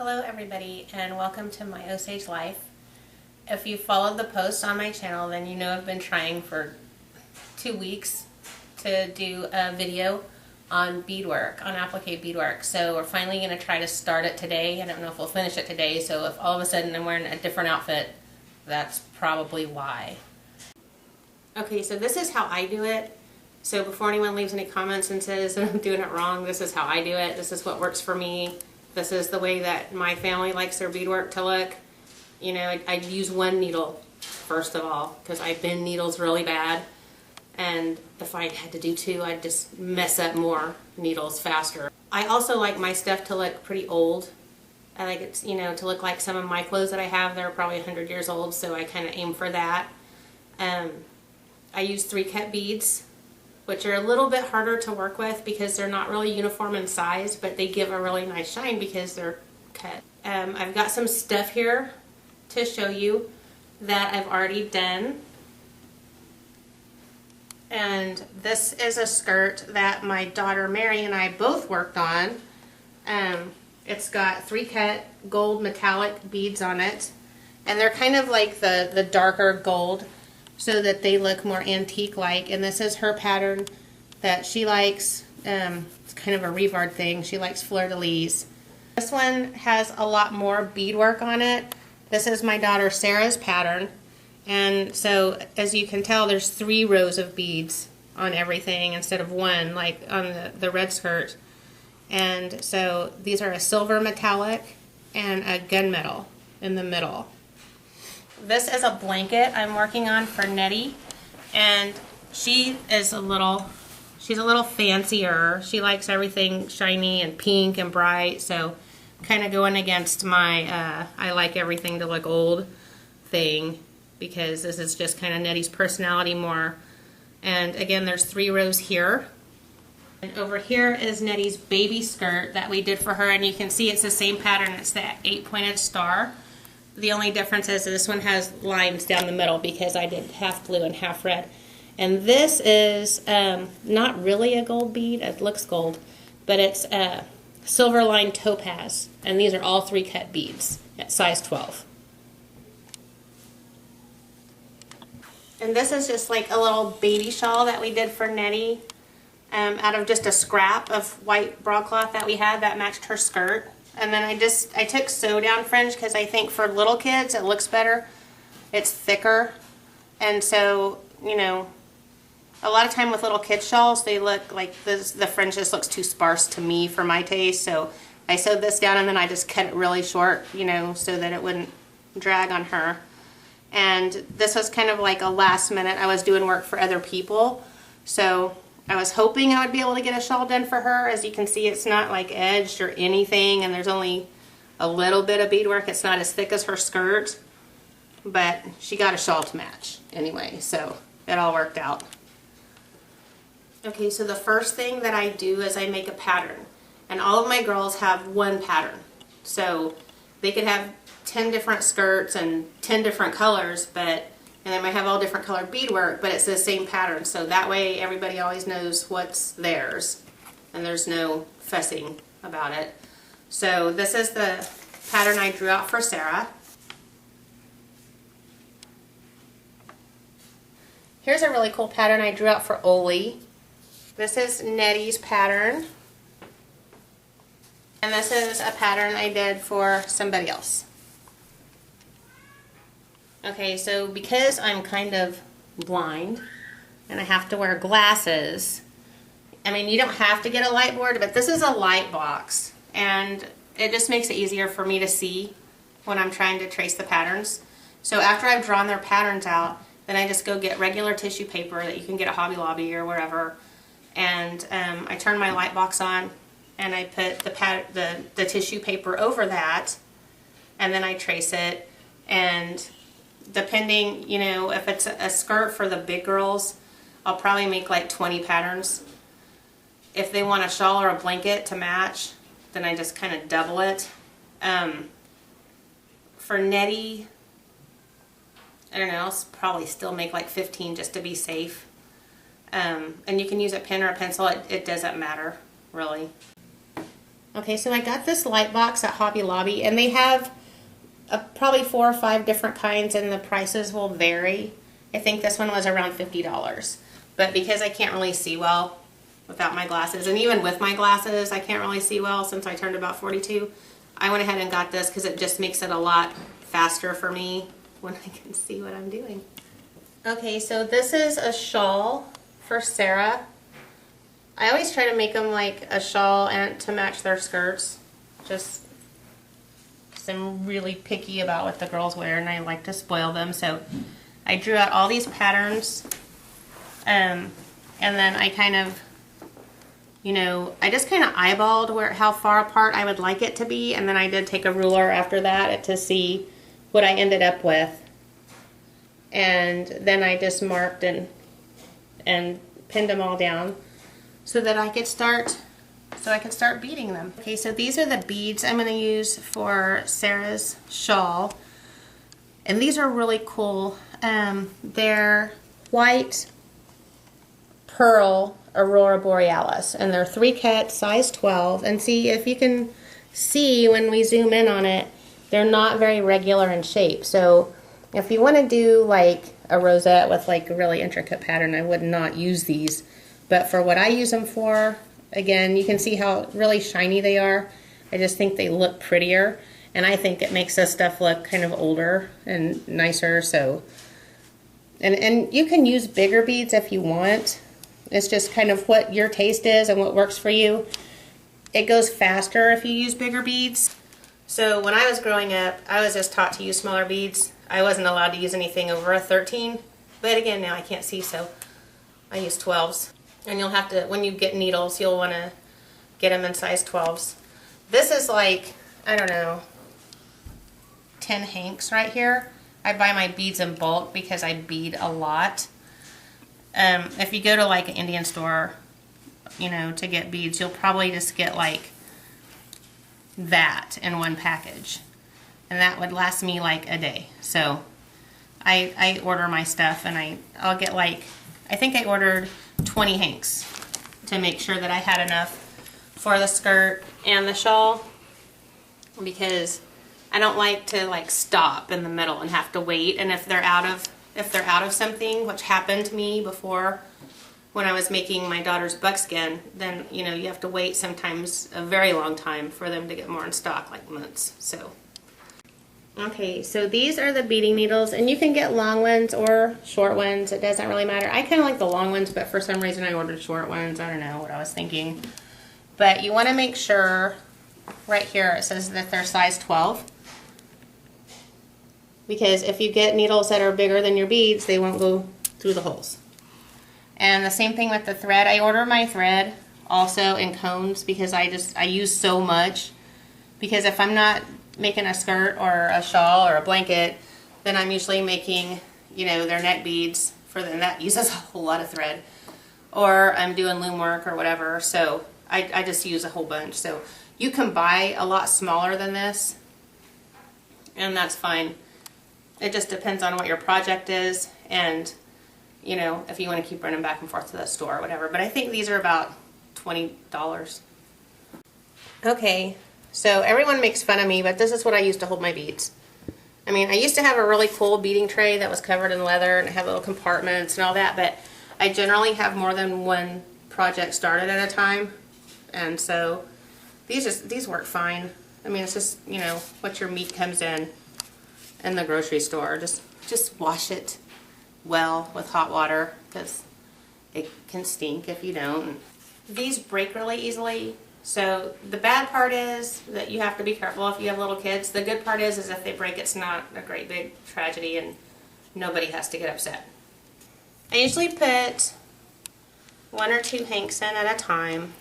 Hello everybody and welcome to my OSAGE Life. If you followed the post on my channel, then you know I've been trying for 2 weeks to do a video on beadwork, on applique beadwork. So we're finally going to try to start it today. I don't know if we'll finish it today, so if all of a sudden I'm wearing a different outfit, that's probably why. Okay, so this is how I do it. So before anyone leaves any comments and says that I'm doing it wrong, this is how I do it. This is what works for me. This is the way that my family likes their beadwork to look. You know, I'd use one needle first of all because I bend needles really bad, and if I had to do two, I'd just mess up more needles faster. I also like my stuff to look pretty old. I like it, you know, to look like some of my clothes that I have. They're probably 100 years old, so I kind of aim for that. I use 3-cut beads, which are a little bit harder to work with because they're not really uniform in size, but they give a really nice shine because they're cut. I've got some stuff here to show you that I've already done. And this is a skirt that my daughter Mary and I both worked on. It's got 3-cut gold metallic beads on it, and they're kind of like the darker gold, so that they look more antique-like. And this is her pattern that she likes. It's kind of a revard thing. She likes fleur-de-lis. This one has a lot more beadwork on it. This is my daughter Sarah's pattern. And so, as you can tell, there's 3 rows of beads on everything instead of one, like on the red skirt. And so, these are a silver metallic and a gunmetal in the middle. This is a blanket I'm working on for Nettie, and she's a little fancier. She likes everything shiny and pink and bright, so kind of going against my I like everything to look old thing, because this is just kind of Nettie's personality more. And again, there's 3 rows here. And over here is Nettie's baby skirt that we did for her, and you can see it's the same pattern. It's that 8-pointed star. The only difference is this one has lines down the middle because I did half blue and half red. And this is not really a gold bead. It looks gold, but it's silver line topaz. And these are all 3-cut beads at size 12. And this is just like a little baby shawl that we did for Nettie out of just a scrap of white broadcloth that we had that matched her skirt. And then I took sew down fringe because I think for little kids it looks better. It's thicker. And so, you know, a lot of time with little kid shawls, they look like the fringe just looks too sparse to me for my taste. So I sewed this down and then I just cut it really short, you know, so that it wouldn't drag on her. And this was kind of like a last minute. I was doing work for other people, so I was hoping I would be able to get a shawl done for her. As you can see, it's not like edged or anything, and there's only a little bit of beadwork. It's not as thick as her skirt, but she got a shawl to match anyway, so it all worked out. Okay, so the first thing that I do is I make a pattern, and all of my girls have one pattern. So they could have 10 different skirts and 10 different colors, and they might have all different colored beadwork, but it's the same pattern, so that way everybody always knows what's theirs and there's no fussing about it. So this is the pattern I drew out for Sarah. Here's a really cool pattern I drew out for Oli. This is Nettie's pattern, and this is a pattern I did for somebody else. Okay, so because I'm kind of blind and I have to wear glasses, I mean, you don't have to get a light board, but this is a light box, and it just makes it easier for me to see when I'm trying to trace the patterns. So after I've drawn their patterns out, then I just go get regular tissue paper that you can get at Hobby Lobby or wherever, and I turn my light box on and I put the tissue paper over that, and then I trace it. And depending, you know, if it's a skirt for the big girls, I'll probably make like 20 patterns. If they want a shawl or a blanket to match, then I just kind of double it. For Nettie, I don't know, I'll probably still make like 15 just to be safe. And you can use a pen or a pencil, it doesn't matter, really. Okay, so I got this light box at Hobby Lobby, and they have probably 4 or 5 different kinds, and the prices will vary. I think this one was around $50. But because I can't really see well without my glasses, and even with my glasses, I can't really see well since I turned about 42, I went ahead and got this because it just makes it a lot faster for me when I can see what I'm doing. Okay, so this is a shawl for Sarah. I always try to make them like a shawl and to match their skirts. Just I'm really picky about what the girls wear, and I like to spoil them. So I drew out all these patterns, and then I kind of, you know, I just kind of eyeballed how far apart I would like it to be, and then I did take a ruler after that to see what I ended up with. And then I just marked and pinned them all down so that I could start beading them. Okay, so these are the beads I'm going to use for Sarah's shawl, and these are really cool. They're white pearl aurora borealis, and they're 3 cut, size 12. And see, if you can see when we zoom in on it, they're not very regular in shape. So if you want to do like a rosette with like a really intricate pattern, I would not use these. But for what I use them for, again, you can see how really shiny they are. I just think they look prettier, and I think it makes this stuff look kind of older and nicer. So, and you can use bigger beads if you want. It's just kind of what your taste is and what works for you. It goes faster if you use bigger beads. So when I was growing up, I was just taught to use smaller beads. I wasn't allowed to use anything over a 13, but again, now I can't see, so I use 12s. And you'll have to, when you get needles, you'll want to get them in size 12s. This is like, I don't know, 10 hanks right here. I buy my beads in bulk because I bead a lot. If you go to like an Indian store, you know, to get beads, you'll probably just get like that in one package. And that would last me like a day. So I order my stuff, and I'll get like, I think I ordered 20 hanks to make sure that I had enough for the skirt and the shawl, because I don't like to like stop in the middle and have to wait. And if they're out of something, which happened to me before when I was making my daughter's buckskin, then you know you have to wait sometimes a very long time for them to get more in stock, like months. So okay, so these are the beading needles, and you can get long ones or short ones. It doesn't really matter. I kind of like the long ones, but for some reason I ordered short ones. I don't know what I was thinking. But you want to make sure, right here it says that they're size 12. Because if you get needles that are bigger than your beads, they won't go through the holes. And the same thing with the thread. I order my thread also in cones because I use so much. Because if I'm not making a skirt or a shawl or a blanket, then I'm usually making, you know, their neck beads for them. That uses a whole lot of thread. Or I'm doing loom work or whatever, so I just use a whole bunch. So you can buy a lot smaller than this, and that's fine. It just depends on what your project is, and you know, if you want to keep running back and forth to the store or whatever. But I think these are about $20. Okay. So everyone makes fun of me, but this is what I used to hold my beads. I mean, I used to have a really cool beading tray that was covered in leather and it had little compartments and all that, but I generally have more than one project started at a time. And so these work fine. I mean, it's just, you know, what your meat comes in the grocery store. Just wash it well with hot water, because it can stink if you don't. These break really easily. So the bad part is that you have to be careful if you have little kids. The good part is if they break, it's not a great big tragedy and nobody has to get upset. I usually put 1 or 2 hanks in at a time.